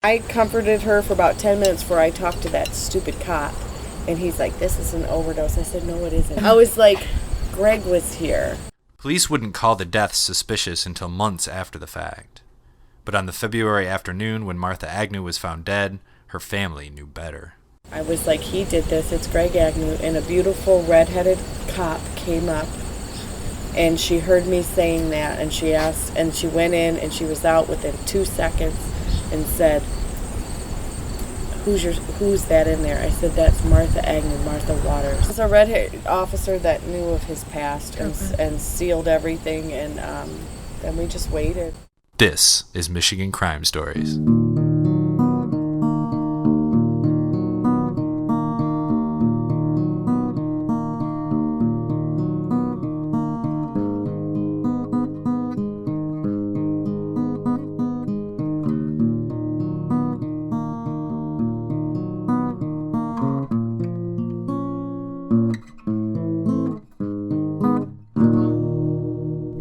I comforted her for about 10 minutes before I talked to that stupid cop. And he's like, this is an overdose. I said, no, it isn't. I was like, Greg was here. Police wouldn't call the deaths suspicious until months after the fact. But on the February afternoon when Martha Agnew was found dead, her family knew better. I was like, he did this. It's Greg Agnew. And a beautiful redheaded cop came up. And she heard me saying that. And she asked, and she went in and she was out within 2 seconds and said, who's that in there? I said, that's Martha Agnew, Martha Waters. It's a red-haired officer that knew of his past and sealed everything, and then we just waited. This is Michigan Crime Stories.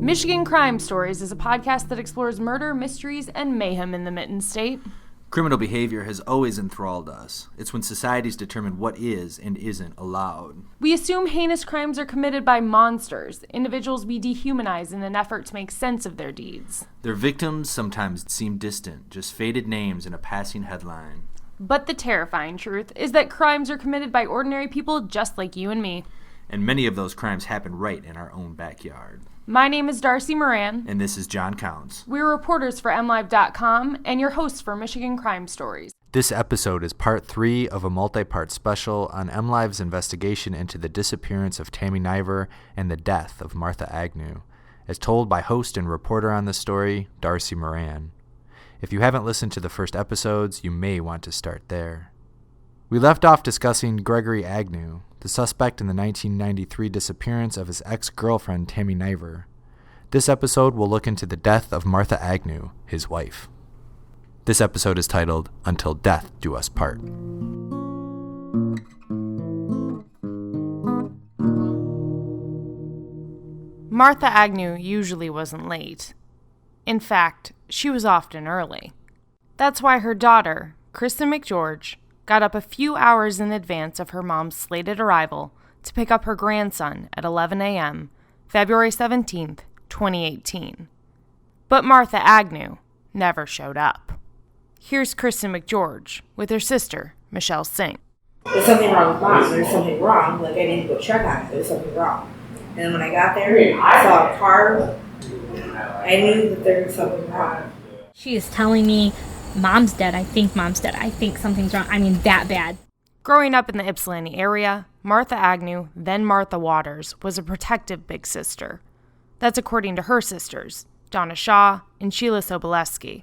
Michigan Crime Stories is a podcast that explores murder, mysteries, and mayhem in the Mitten State. Criminal behavior has always enthralled us. It's when societies determine what is and isn't allowed. We assume heinous crimes are committed by monsters, individuals we dehumanize in an effort to make sense of their deeds. Their victims sometimes seem distant, just faded names in a passing headline. But the terrifying truth is that crimes are committed by ordinary people just like you and me. And many of those crimes happen right in our own backyard. My name is Darcy Moran. And this is John Counts. We're reporters for MLive.com and your hosts for Michigan Crime Stories. This episode is part 3 of a multi-part special on MLive's investigation into the disappearance of Tammy Niver and the death of Martha Agnew, as told by host and reporter on the story, Darcy Moran. If you haven't listened to the first episodes, you may want to start there. We left off discussing Gregory Agnew, the suspect in the 1993 disappearance of his ex-girlfriend Tammy Niver. This episode will look into the death of Martha Agnew, his wife. This episode is titled, Until Death Do Us Part. Martha Agnew usually wasn't late. In fact, she was often early. That's why her daughter, Kristen McGeorge, got up a few hours in advance of her mom's slated arrival to pick up her grandson at 11 a.m., February 17th, 2018. But Martha Agnew never showed up. Here's Kristen McGeorge with her sister, Michelle Singh. There's something wrong with Mom. There's something wrong. Like, I need to go check on it. There's something wrong. And when I got there, I saw a car. I knew that there was something wrong. She is telling me, Mom's dead. I think Mom's dead. I think something's wrong. I mean, that bad. Growing up in the Ypsilanti area, Martha Agnew, then Martha Waters, was a protective big sister. That's according to her sisters, Donna Shaw and Sheila Sobolewski.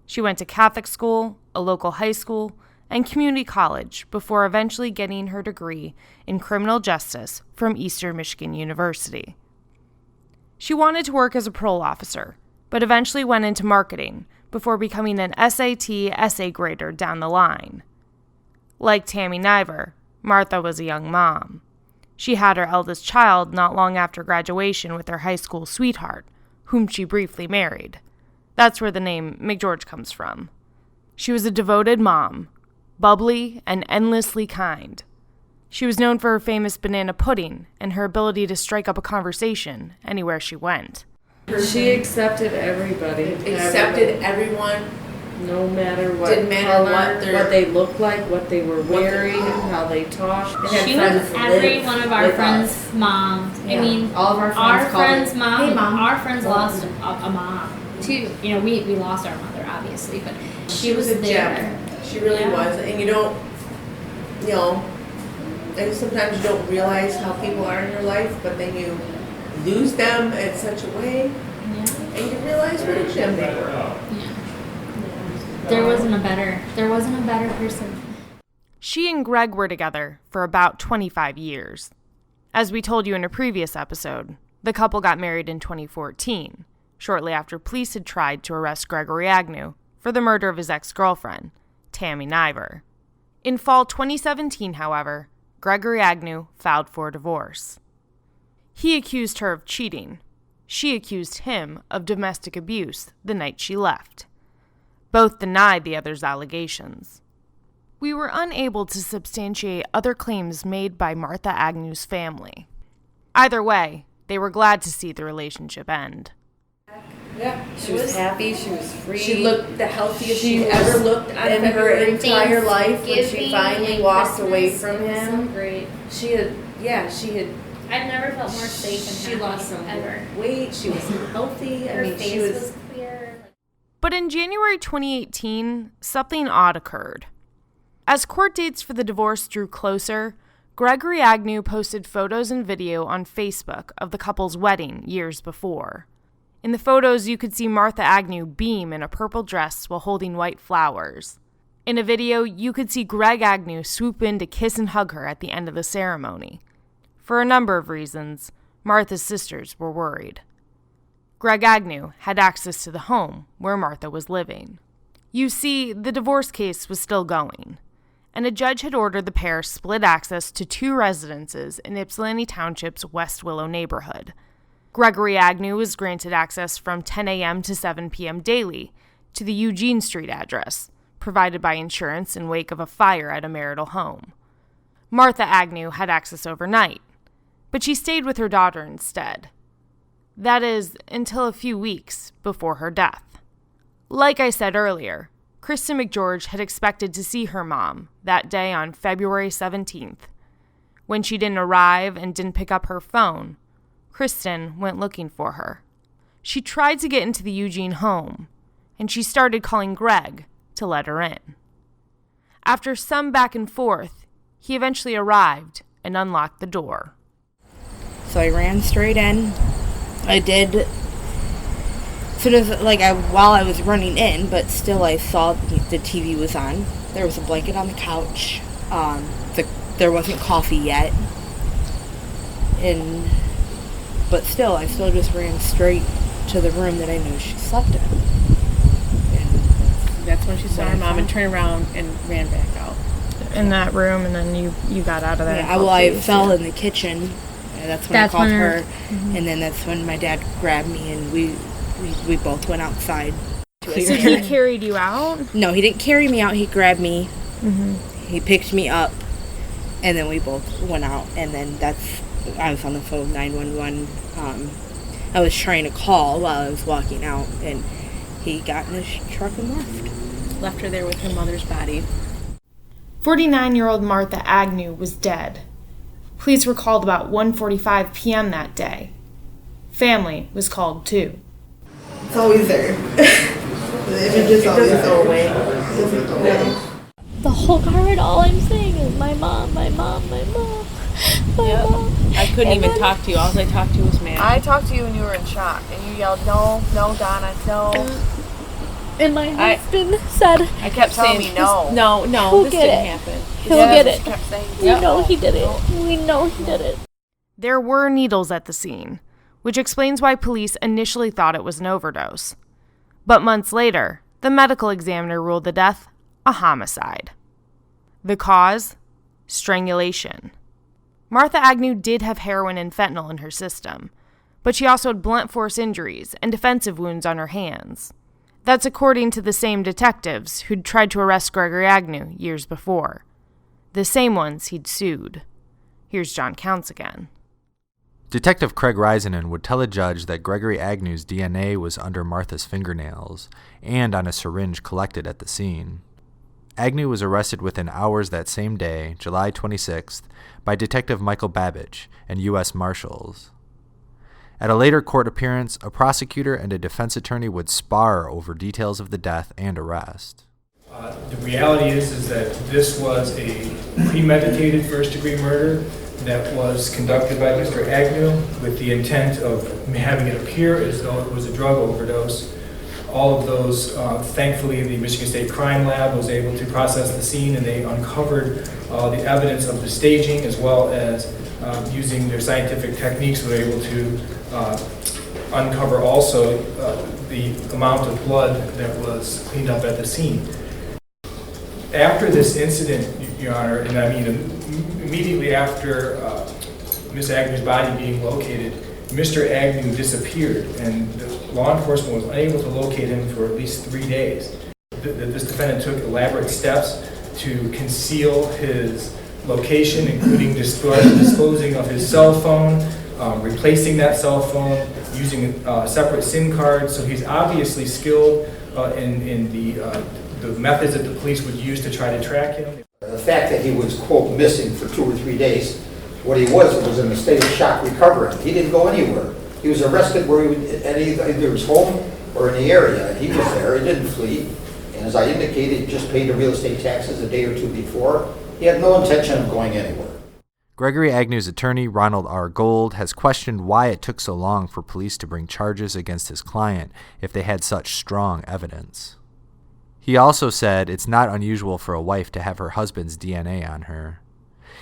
She went to Catholic school, a local high school, and community college before eventually getting her degree in criminal justice from Eastern Michigan University. She wanted to work as a parole officer, but eventually went into marketing before becoming an SAT essay grader down the line. Like Tammy Niver, Martha was a young mom. She had her eldest child not long after graduation with her high school sweetheart, whom she briefly married. That's where the name McGeorge comes from. She was a devoted mom, bubbly and endlessly kind. She was known for her famous banana pudding and her ability to strike up a conversation anywhere she went. She accepted everybody. Accepted everyone. No matter what Didn't matter color, what they looked like, what they were wearing, how they talked. She was every one of our friends' moms. Yeah. I mean, all of our friends mom, "Hey, Mom." our friends lost a mom too. You know, we lost our mother, obviously, but she was a there. gem. She really was. And you don't, and sometimes you don't realize how people are in your life, but then you lose them in such a way, and you realize what a gem they were. Yeah. There wasn't a better person. She and Greg were together for about 25 years. As we told you in a previous episode, the couple got married in 2014, shortly after police had tried to arrest Gregory Agnew for the murder of his ex-girlfriend, Tammy Niver. In fall 2017, however, Gregory Agnew filed for divorce. He accused her of cheating. She accused him of domestic abuse the night she left. Both denied the other's allegations. We were unable to substantiate other claims made by Martha Agnew's family. Either way, they were glad to see the relationship end. Yeah, she was happy, she was free. She looked the healthiest she ever looked in her entire life when she finally walked away from him. So great. She had. I've never felt more safe and She happy lost some ever. weight. She was healthy. Her face she was clear. But in January 2018, something odd occurred. As court dates for the divorce drew closer, Gregory Agnew posted photos and video on Facebook of the couple's wedding years before. In the photos, you could see Martha Agnew beam in a purple dress while holding white flowers. In a video, you could see Greg Agnew swoop in to kiss and hug her at the end of the ceremony. For a number of reasons, Martha's sisters were worried. Greg Agnew had access to the home where Martha was living. You see, the divorce case was still going, and a judge had ordered the pair split access to 2 residences in Ypsilanti Township's West Willow neighborhood. Gregory Agnew was granted access from 10 a.m. to 7 p.m. daily to the Eugene Street address, provided by insurance in wake of a fire at a marital home. Martha Agnew had access overnight, but she stayed with her daughter instead. That is, until a few weeks before her death. Like I said earlier, Kristen McGeorge had expected to see her mom that day on February 17th. When she didn't arrive and didn't pick up her phone, Kristen went looking for her. She tried to get into the Eugene home, and she started calling Greg to let her in. After some back and forth, he eventually arrived and unlocked the door. So I ran straight in. I did. Sort of while I was running in, but still I saw the TV was on. There was a blanket on the couch. There wasn't coffee yet. But still, I still just ran straight to the room that I knew she slept in. And That's when she saw her mom and turned around and ran back out. In that room, and then you got out of there. Yeah, I fell in the kitchen. And that's when I called her. Mm-hmm. And then that's when my dad grabbed me, and we both went outside. So he carried you out? No, he didn't carry me out. He grabbed me. Mm-hmm. He picked me up, and then we both went out. And then I was on the phone, 911. I was trying to call while I was walking out, and he got in his truck and left. Left her there with her mother's body. 49-year-old Martha Agnew was dead. Police were called about 1:45 p.m. that day. Family was called too. It's always there. It doesn't go away. It doesn't go away. The whole card, all I'm saying is my mom, my mom, my mom, my mom. I couldn't even talk to you. All I talked to was man. I talked to you and you were in shock, and you yelled, "No, no, Donna, no." And my husband said, I kept saying, no. He'll this get didn't it. happen. He'll get it. Kept saying, We know he did it. We know he did it. There were needles at the scene, which explains why police initially thought it was an overdose. But months later, the medical examiner ruled the death a homicide. The cause? Strangulation. Martha Agnew did have heroin and fentanyl in her system, but she also had blunt force injuries and defensive wounds on her hands. That's according to the same detectives who'd tried to arrest Gregory Agnew years before. The same ones he'd sued. Here's John Counts again. Detective Craig Risenen would tell a judge that Gregory Agnew's DNA was under Martha's fingernails and on a syringe collected at the scene. Agnew was arrested within hours that same day, July 26th, by Detective Michael Babbage and U.S. Marshals. At a later court appearance, a prosecutor and a defense attorney would spar over details of the death and arrest. The reality is that this was a premeditated first-degree murder that was conducted by Mr. Agnew with the intent of having it appear as though it was a drug overdose. All of those, thankfully, the Michigan State Crime Lab was able to process the scene, and they uncovered the evidence of the staging, as well as using their scientific techniques, were able to uncover also the amount of blood that was cleaned up at the scene. After this incident, Your Honor, and I mean immediately after Ms. Agnew's body being located, Mr. Agnew disappeared, and the law enforcement was unable to locate him for at least 3 days. this defendant took elaborate steps to conceal his location, including disposing of his cell phone, replacing that cell phone, using separate SIM cards. So he's obviously skilled in the methods that the police would use to try to track him. The fact that he was, quote, missing for 2 or 3 days, what he was in a state of shock recovering. He didn't go anywhere. He was arrested where he was, at either his home or in the area. He was there. He didn't flee. And as I indicated, he just paid the real estate taxes a day or two before. He had no intention of going anywhere. Gregory Agnew's attorney, Ronald R. Gold, has questioned why it took so long for police to bring charges against his client if they had such strong evidence. He also said it's not unusual for a wife to have her husband's DNA on her.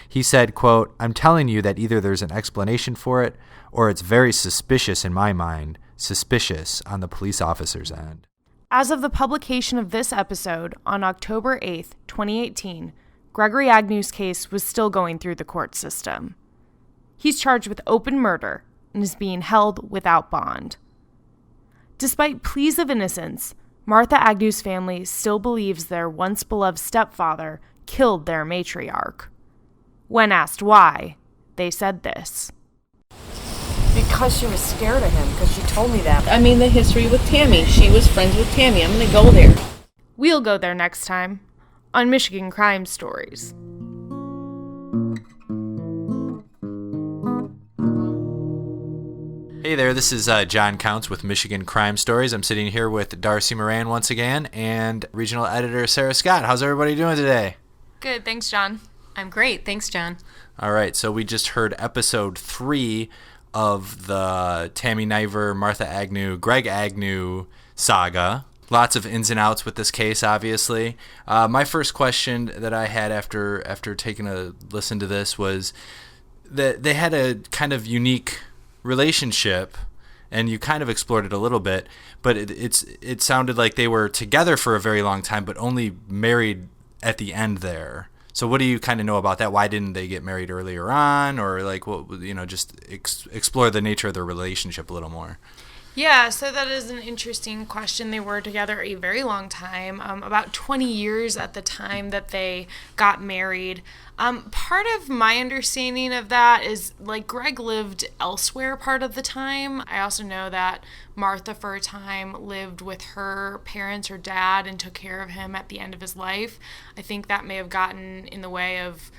He said, quote, "I'm telling you that either there's an explanation for it or it's very suspicious in my mind, suspicious on the police officer's end." As of the publication of this episode on October 8th, 2018, Gregory Agnew's case was still going through the court system. He's charged with open murder and is being held without bond. Despite pleas of innocence, Martha Agnew's family still believes their once beloved stepfather killed their matriarch. When asked why, they said this. Because she was scared of him, because she told me that. I mean, the history with Tammy. She was friends with Tammy. I'm going to go there. We'll go there next time on Michigan Crime Stories. Hey there, this is John Counts with Michigan Crime Stories. I'm sitting here with Darcy Moran once again and regional editor Sarah Scott. How's everybody doing today? Good, thanks, John. I'm great. Thanks, John. All right, so we just heard episode 3 of the Tammy Niver, Martha Agnew, Greg Agnew saga. Lots of ins and outs with this case, obviously. My first question that I had after taking a listen to this was that they had a kind of unique relationship, and you kind of explored it a little bit, but it sounded like they were together for a very long time, but only married at the end there. So what do you kind of know about that? Why didn't they get married earlier on, or like what, just explore the nature of their relationship a little more? Yeah, so that is an interesting question. They were together a very long time, about 20 years at the time that they got married. Part of my understanding of that is, like, Greg lived elsewhere part of the time. I also know that Martha, for a time, lived with her parents, her dad, and took care of him at the end of his life. I think that may have gotten in the way of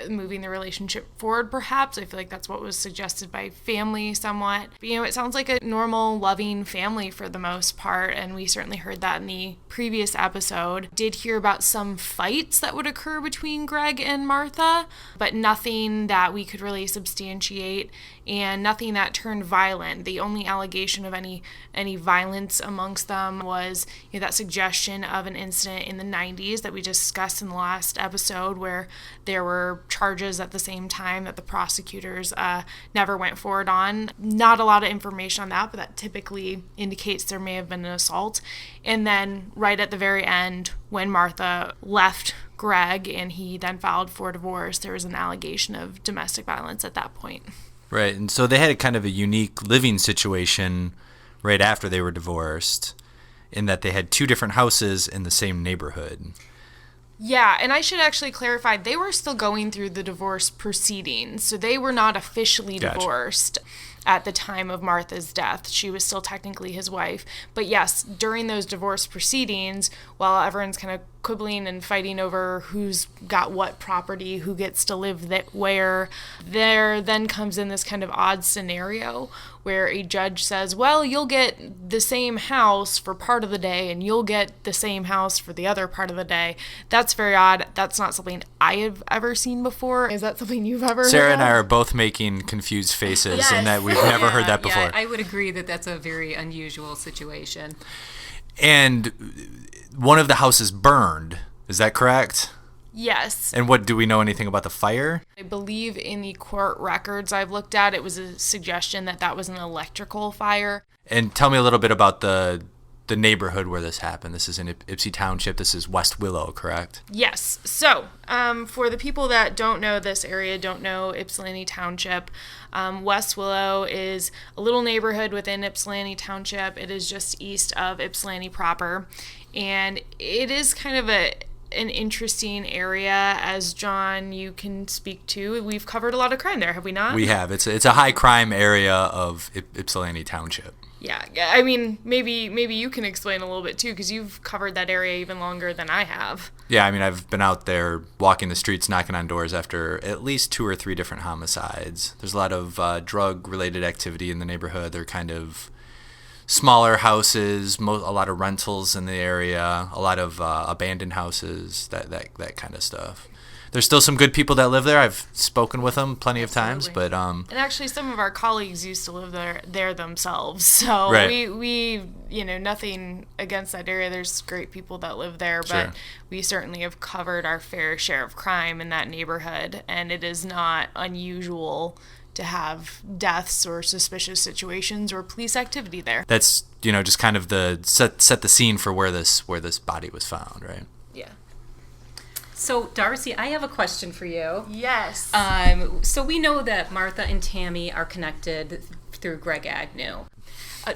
moving the relationship forward, perhaps. I feel like that's what was suggested by family somewhat. But, it sounds like a normal, loving family for the most part, and we certainly heard that in the previous episode. Did hear about some fights that would occur between Greg and Martha, but nothing that we could really substantiate, and nothing that turned violent. The only allegation of any violence amongst them was that suggestion of an incident in the 90s that we discussed in the last episode, where there were charges at the same time that the prosecutors never went forward on. Not a lot of information on that, but that typically indicates there may have been an assault. And then right at the very end, when Martha left Greg and he then filed for divorce, there was an allegation of domestic violence at that point. Right, and so they had a kind of a unique living situation right after they were divorced, in that they had 2 different houses in the same neighborhood. Yeah, and I should actually clarify, they were still going through the divorce proceedings, so they were not officially divorced at the time of Martha's death. She was still technically his wife. But yes, during those divorce proceedings, while everyone's kind of quibbling and fighting over who's got what property, who gets to live where, there then comes in this kind of odd scenario where a judge says, well, you'll get the same house for part of the day and you'll get the same house for the other part of the day. That's very odd. That's not something I have ever seen before. Is that something you've ever heard Sarah of? and I are both making confused faces, and that we've never heard that before. Yeah, I would agree that that's a very unusual situation. And one of the houses burned. Is that correct? Yes. And what, do we know anything about the fire? I believe in the court records I've looked at, it was a suggestion that that was an electrical fire. And tell me a little bit about the the neighborhood where this happened. This is in Ypsi Township. This is West Willow, correct? Yes. So, for the people that don't know this area, don't know Ypsilanti Township, West Willow is a little neighborhood within Ypsilanti Township. It is just east of Ypsilanti proper, and it is kind of an interesting area, as John, you can speak to. We've covered a lot of crime there, have we not? We have. It's a high crime area of Ypsilanti Township. Yeah, I mean, maybe you can explain a little bit too, because you've covered that area even longer than I have. Yeah, I mean, I've been out there walking the streets, knocking on doors after at least 2 or 3 different homicides. There's a lot of drug-related activity in the neighborhood. They're kind of smaller houses, a lot of rentals in the area, a lot of abandoned houses, that kind of stuff. There's still some good people that live there. I've spoken with them plenty of times, but and actually some of our colleagues used to live there themselves. So right. we nothing against that area. There's great people that live there, but Sure. we certainly have covered our fair share of crime in that neighborhood, and it is not unusual to have deaths or suspicious situations or police activity there. That's just kind of the set the scene for where this body was found, right? Yeah. So, Darcy, I have a question for you. Yes. So we know that Martha and Tammy are connected through Greg Agnew.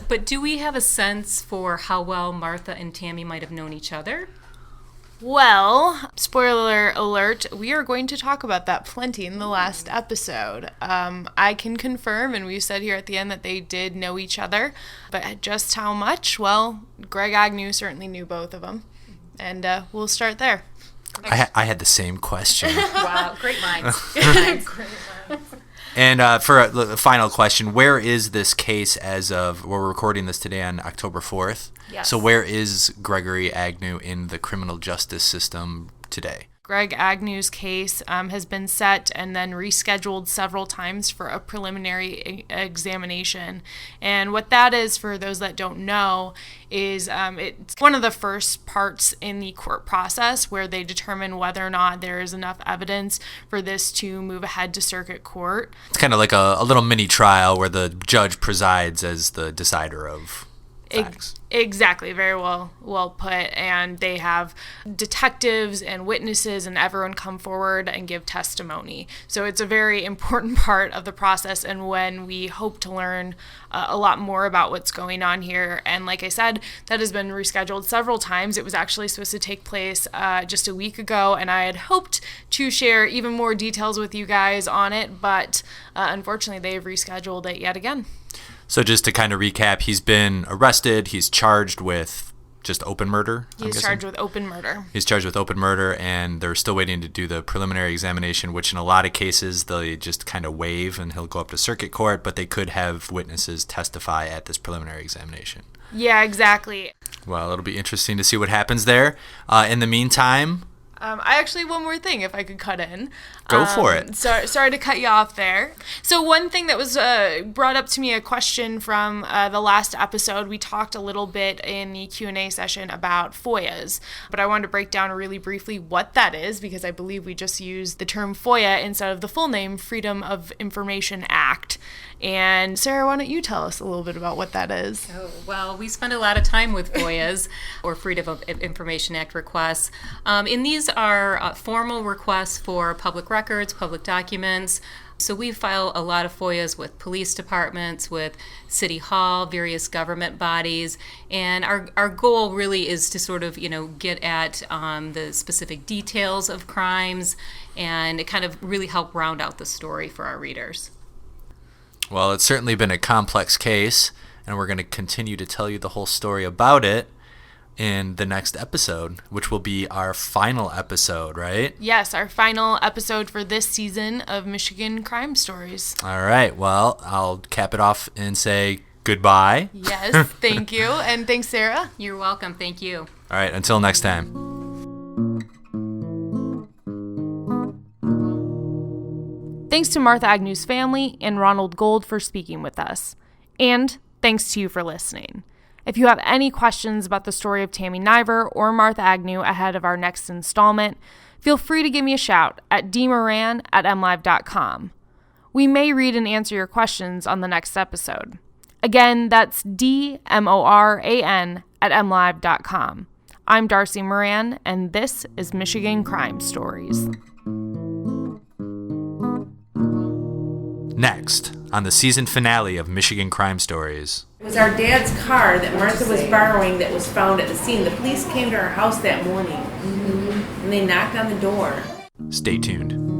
But do we have a sense for how well Martha and Tammy might have known each other? Well, spoiler alert, we are going to talk about that plenty in the last episode. I can confirm, and we said here at the end, that they did know each other, but just how much? Well, Greg Agnew certainly knew both of them, and we'll start there. I had the same question. Wow, great minds. And for the final question, where is this case as of, we're recording this today on October 4th. Yes. So where is Gregory Agnew in the criminal justice system today? Greg Agnew's case has been set and then rescheduled several times for a preliminary examination. And what that is, for those that don't know, is it's one of the first parts in the court process where they determine whether or not there is enough evidence for this to move ahead to circuit court. It's kind of like a little mini trial where the judge presides as the decider of facts. Exactly, very well put. And they have detectives and witnesses and everyone come forward and give testimony. So it's a very important part of the process, and when we hope to learn a lot more about what's going on here. And like I said, that has been rescheduled several times. It was actually supposed to take place just a week ago, and I had hoped to share even more details with you guys on it, but unfortunately they've rescheduled it yet again. So just to kind of recap, he's been arrested. He's charged with just open murder. He's charged with open murder. He's charged with open murder, and they're still waiting to do the preliminary examination, which in a lot of cases they just kind of waive, and he'll go up to circuit court, but they could have witnesses testify at this preliminary examination. Yeah, exactly. Well, it'll be interesting to see what happens there. In the meantime, I actually, one more thing, if I could cut in. Go for it. Sorry to cut you off there. So one thing that was brought up to me, a question from the last episode, we talked a little bit in the Q&A session about FOIAs, but I wanted to break down really briefly what that is, because I believe we just used the term FOIA instead of the full name, Freedom of Information Act. And Sarah, why don't you tell us a little bit about what that is? Oh, well, we spend a lot of time with FOIAs, or Freedom of Information Act requests. And these are formal requests for public records, public documents. So we file a lot of FOIAs with police departments, with City Hall, various government bodies, and our goal really is to sort of, get at the specific details of crimes and kind of really help round out the story for our readers. well, it's certainly been a complex case, and we're going to continue to tell you the whole story about it in the next episode, which will be our final episode, right? Yes, our final episode for this season of Michigan Crime Stories. All right, well, I'll cap it off and say goodbye. Yes, thank you, and thanks, Sarah. You're welcome. Thank you. All right, until next time. Thanks to Martha Agnew's family and Ronald Gold for speaking with us. And thanks to you for listening. If you have any questions about the story of Tammy Niver or Martha Agnew ahead of our next installment, feel free to give me a shout at dmoran@mlive.com. We may read and answer your questions on the next episode. Again, that's dmoran at mlive.com. I'm Darcy Moran, and this is Michigan Crime Stories. Next, on the season finale of Michigan Crime Stories. It was our dad's car that Martha was borrowing that was found at the scene. The police came to our house that morning, and they knocked on the door. Stay tuned.